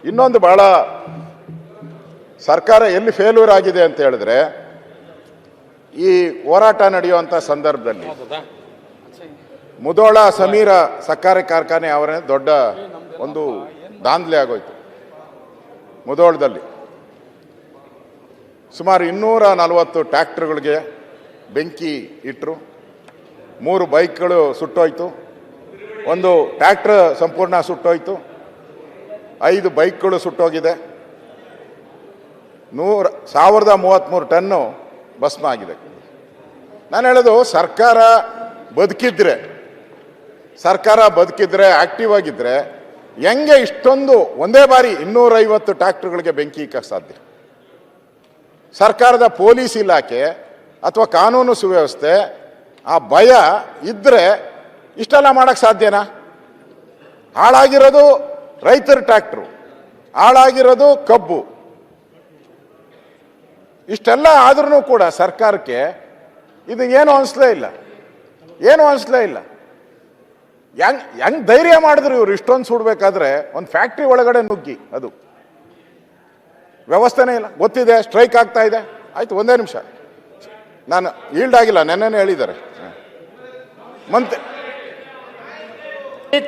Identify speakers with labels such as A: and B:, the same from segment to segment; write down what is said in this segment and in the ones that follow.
A: ಇನ್ನೊಂದು ಬಹಳ ಸರ್ಕಾರ ಎಲ್ಲಿ ಫೇಲ್ಯೂರ್ ಆಗಿದೆ ಅಂತ ಹೇಳಿದ್ರೆ, ಈ ಹೋರಾಟ ನಡೆಯುವಂಥ ಸಂದರ್ಭದಲ್ಲಿ ಮುಧೋಳ ಸಮೀರ ಸಕ್ಕರೆ ಕಾರ್ಖಾನೆ ಅವರೇ ದೊಡ್ಡ ಒಂದು ದಾಂಧಲೆ ಆಗೋಯ್ತು. ಮುಧೋಳದಲ್ಲಿ ಸುಮಾರು 240 ಟ್ರ್ಯಾಕ್ಟರ್ಗಳಿಗೆ ಬೆಂಕಿ ಇಟ್ಟರು, 3 ಬೈಕ್ಗಳು ಸುಟ್ಟೋಯ್ತು, ಒಂದು ಟ್ರ್ಯಾಕ್ಟರ್ ಸಂಪೂರ್ಣ ಸುಟ್ಟೋಯ್ತು, 5 ಬೈಕ್ಗಳು ಸುಟ್ಟೋಗಿದೆ, 1033 ಟನ್ನು ಭಸ್ಮ ಆಗಿದೆ. ನಾನು ಹೇಳೋದು ಸರ್ಕಾರ ಬದುಕಿದ್ರೆ ಆಕ್ಟಿವ್ ಆಗಿದ್ರೆ ಹೆಂಗೆ ಇಷ್ಟೊಂದು ಒಂದೇ ಬಾರಿ 250 ಟ್ರ್ಯಾಕ್ಟರ್ಗಳಿಗೆ ಬೆಂಕಿ ಇಕ್ಕಕ್ಕೆ ಸಾಧ್ಯ? ಸರ್ಕಾರದ ಪೊಲೀಸ್ ಇಲಾಖೆ ಅಥವಾ ಕಾನೂನು ಸುವ್ಯವಸ್ಥೆ ಆ ಭಯ ಇದ್ರೆ ಇಷ್ಟೆಲ್ಲ ಮಾಡಕ್ಕೆ ಸಾಧ್ಯನಾ? ಹಾಳಾಗಿರೋದು ರೈತರ ಟ್ರ್ಯಾಕ್ಟ್ರು, ಹಾಳಾಗಿರೋದು ಕಬ್ಬು, ಇಷ್ಟೆಲ್ಲ ಆದ್ರೂ ಕೂಡ ಸರ್ಕಾರಕ್ಕೆ ಇದು ಏನು ಅನಿಸ್ಲೇ ಇಲ್ಲ. ಹೆಂಗ್ ಧೈರ್ಯ ಮಾಡಿದ್ರು ಇವರು ಇಷ್ಟೊಂದು ಸುಡ್ಬೇಕಾದ್ರೆ? ಒಂದು ಫ್ಯಾಕ್ಟ್ರಿ ಒಳಗಡೆ ನುಗ್ಗಿ, ಅದು ವ್ಯವಸ್ಥೆನೇ ಇಲ್ಲ. ಗೊತ್ತಿದೆ ಸ್ಟ್ರೈಕ್ ಆಗ್ತಾ ಇದೆ, ಆಯ್ತು ಒಂದೇ ನಿಮಿಷ, ನಾನು ಈಲ್ಡ್ ಆಗಿಲ್ಲ, ನೆನ್ನೆನೇ ಹೇಳಿದ್ದಾರೆ.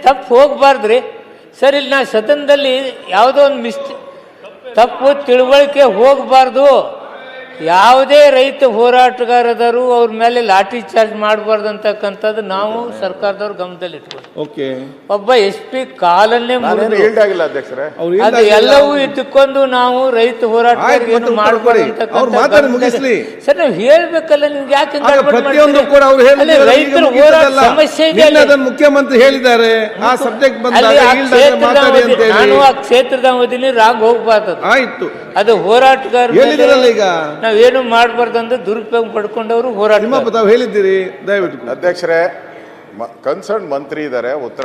B: ತಪ್ಪು ಹೋಗ್ಬಾರ್ದ್ರಿ ಸರ್. ಇಲ್ಲಿ ನಾ ಸದನದಲ್ಲಿ ಯಾವುದೋ ಒಂದು ತಪ್ಪು ತಿಳುವಳಿಕೆ ಹೋಗಬಾರ್ದು. ಯಾವುದೇ ರೈತ ಹೋರಾಟಗಾರರು ಅವ್ರ ಮೇಲೆ ಲಾಠಿ ಚಾರ್ಜ್ ಮಾಡಬಾರ್ದು ಅಂತಕ್ಕಂಥದ್ದು ನಾವು ಸರ್ಕಾರದವ್ರ ಗಮನದಲ್ಲಿ ಇಟ್ಕೊಂಡು, ಒಬ್ಬ SP ಕಾಲನ್ನೇ ಅದು ಎಲ್ಲವೂ ಇಟ್ಟುಕೊಂಡು ನಾವು ರೈತ ಹೋರಾಟ ಮಾಡಬಾರ್ದು ಸರ್. ನಾವು ಹೇಳ್ಬೇಕಲ್ಲ, ನಿಮ್ಗೆ ಯಾಕೆ ರೈತರ ಹೋರಾಟ ಸಮಸ್ಯೆ ಇದೆ.
C: ಮುಖ್ಯಮಂತ್ರಿ ಹೇಳಿದ್ದಾರೆ
B: ನಾನು ಆ ಕ್ಷೇತ್ರದ ಅವಧಿನಿ ರಾಗ್ ಹೋಗ್ಬಾರ್ದು.
C: ಆಯ್ತು,
B: ಅದು ಹೋರಾಟಗಾರ ನಾವೇನು ಮಾಡಬಾರ್ದು ಅಂದ್ರೆ ದುರುಪಯೋಗ ಪಡ್ಕೊಂಡವರು ಹೋರಾಟ
C: ಹೇಳಿದ್ದೀರಿ. ದಯವಿಟ್ಟು
A: ಅಧ್ಯಕ್ಷರೇ, ಕನ್ಸರ್ನ್ ಮಂತ್ರಿ ಇದ್ದಾರೆ, ಉತ್ತರ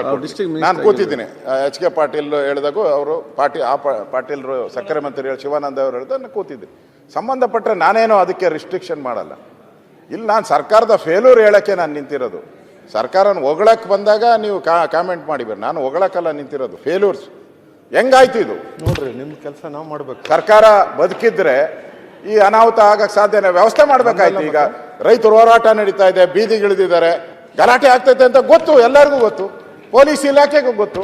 A: ನಾನು ಕೂತಿದ್ದೀನಿ. HK ಪಾಟೀಲ್ ಹೇಳಿದಾಗೂ ಅವರು ಪಾಟೀಲ್ರು ಸಕ್ಕರೆ ಮಂತ್ರಿ ಶಿವಾನಂದ ಅವರು ಹೇಳಿದ ನಾನು ಕೂತಿದ್ದೀನಿ. ಸಂಬಂಧಪಟ್ಟ ನಾನೇನೋ ಅದಕ್ಕೆ ರಿಸ್ಟ್ರಿಕ್ಷನ್ ಮಾಡಲ್ಲ. ಇಲ್ಲಿ ನಾನು ಸರ್ಕಾರದ ಫೇಲ್ಯೂರ್ ಹೇಳಕ್ಕೆ ನಾನು ನಿಂತಿರೋದು. ಸರ್ಕಾರನ ಹೊಗಳಕ್ಕೆ ಬಂದಾಗ ನೀವು ಕಾಮೆಂಟ್ ಮಾಡಿಬೇಡಿ. ನಾನು ಹೊಗಳಕ್ಕಲ್ಲ ನಿಂತಿರೋದು, ಫೇಲ್ಯೂರ್ಸ್ ಹೆಂಗಾಯ್ತು ಇದು ನೋಡ್ರಿ. ನಿಮ್ಮ ಕೆಲಸ ನಾವು ಮಾಡ್ಬೇಕು. ಸರ್ಕಾರ ಬದುಕಿದ್ರೆ ಈ ಅನಾಹುತ ಆಗಕ್ಕೆ ಸಾಧ್ಯನೇ? ವ್ಯವಸ್ಥೆ ಮಾಡ್ಬೇಕಾಯ್ತು. ಈಗ ರೈತರು ಹೋರಾಟ ನಡೀತಾ ಇದೆ, ಬೀದಿಗಿಳಿದಿದ್ದಾರೆ, ಗಲಾಟೆ ಆಗ್ತೈತೆ ಅಂತ ಗೊತ್ತು, ಎಲ್ಲರಿಗೂ ಗೊತ್ತು, ಪೊಲೀಸ್ ಇಲಾಖೆಗೂ ಗೊತ್ತು,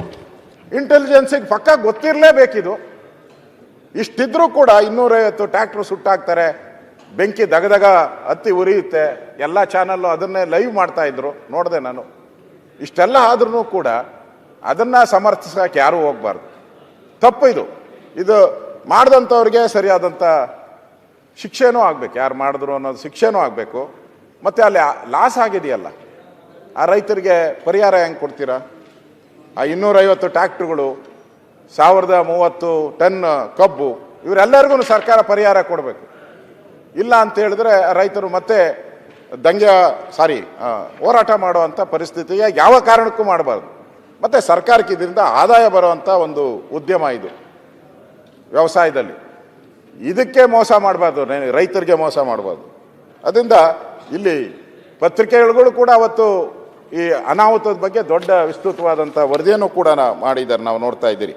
A: ಇಂಟೆಲಿಜೆನ್ಸಿಗೆ ಪಕ್ಕ ಗೊತ್ತಿರಲೇಬೇಕಿದು. ಇಷ್ಟಿದ್ರೂ ಕೂಡ 250 ಟ್ರ್ಯಾಕ್ಟರ್ ಸುಟ್ಟಾಕ್ತಾರೆ, ಬೆಂಕಿ ದಗದಗ ಹತ್ತಿ ಉರಿಯುತ್ತೆ. ಎಲ್ಲ ಚಾನಲ್ಲು ಅದನ್ನೇ ಲೈವ್ ಮಾಡ್ತಾ ಇದ್ರು, ನೋಡಿದೆ ನಾನು. ಇಷ್ಟೆಲ್ಲ ಆದ್ರೂ ಕೂಡ ಅದನ್ನ ಸಮರ್ಥಿಸಕ್ಕೆ ಯಾರೂ ಹೋಗ್ಬಾರ್ದು. ತಪ್ಪು ಇದು ಮಾಡಿದಂಥವ್ರಿಗೆ ಸರಿಯಾದಂಥ ಶಿಕ್ಷೆನೂ ಆಗಬೇಕು. ಯಾರು ಮಾಡಿದ್ರು ಅನ್ನೋದು ಶಿಕ್ಷೆನೂ ಆಗಬೇಕು. ಮತ್ತು ಅಲ್ಲಿ ಲಾಸ್ ಆಗಿದೆಯಲ್ಲ, ಆ ರೈತರಿಗೆ ಪರಿಹಾರ ಹೆಂಗೆ ಕೊಡ್ತೀರಾ? ಆ 250 ಟ್ರ್ಯಾಕ್ಟರ್ಗಳು, 1030 ಟನ್ ಕಬ್ಬು, ಇವರೆಲ್ಲರಿಗೂ ಸರ್ಕಾರ ಪರಿಹಾರ ಕೊಡಬೇಕು. ಇಲ್ಲ ಅಂತ ಹೇಳಿದ್ರೆ ರೈತರು ಮತ್ತೆ ಹೋರಾಟ ಮಾಡುವಂಥ ಪರಿಸ್ಥಿತಿಗೆ ಯಾವ ಕಾರಣಕ್ಕೂ ಮಾಡಬಾರ್ದು. ಮತ್ತು ಸರ್ಕಾರಕ್ಕೆ ಇದರಿಂದ ಆದಾಯ ಬರುವಂಥ ಒಂದು ಉದ್ಯಮ ಇದು ವ್ಯವಸಾಯದಲ್ಲಿ. ಇದಕ್ಕೆ ಮೋಸ ಮಾಡಬಾರ್ದು, ರೈತರಿಗೆ ಮೋಸ ಮಾಡಬಾರ್ದು. ಅದರಿಂದ ಇಲ್ಲಿ ಪತ್ರಿಕೆಗಳು ಕೂಡ ಅವತ್ತು ಈ ಅನಾಹುತದ ಬಗ್ಗೆ ದೊಡ್ಡ ವಿಸ್ತೃತವಾದಂಥ ವರದಿಯನ್ನು ಕೂಡ ಮಾಡಿದ್ದಾರೆ, ನಾವು ನೋಡ್ತಾ ಇದ್ದೀರಿ.